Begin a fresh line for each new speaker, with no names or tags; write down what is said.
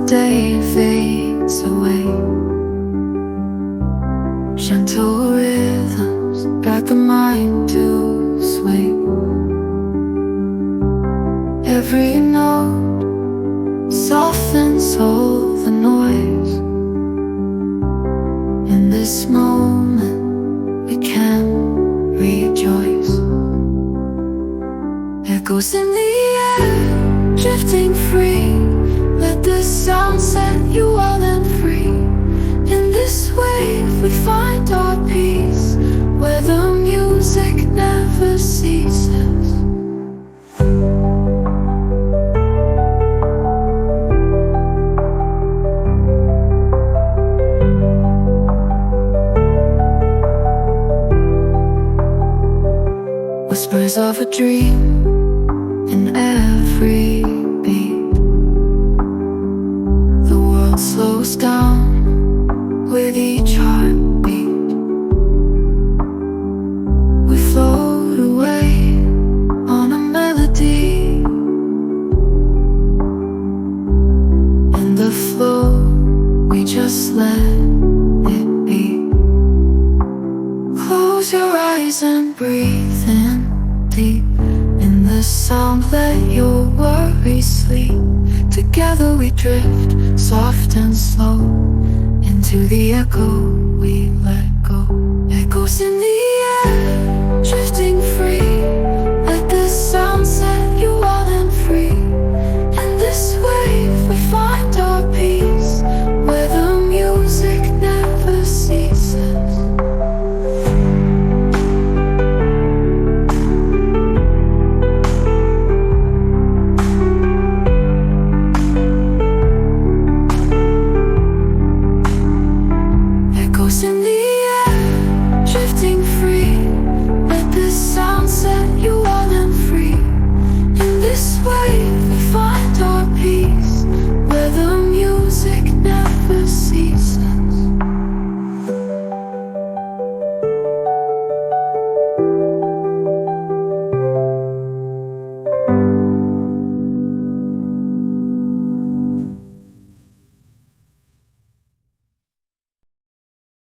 day fades away. Gentle rhythms guide the mind to sway. Every note softens all the noise. In this moment we can rejoice. Echoes in the air, drifting free. Let the sound set you wild and free. In this wave we find our peace, where the music never ceases. Whispers of a dream in every beat. The world slows down with each heartbeat. We float away on a melody. In the flow we just let it be. Close your eyes and breathe in deep. In the sound let your worries sleep. Together we drift, soft and slow. Into the echo we let go. Echoes in the air, drifting free.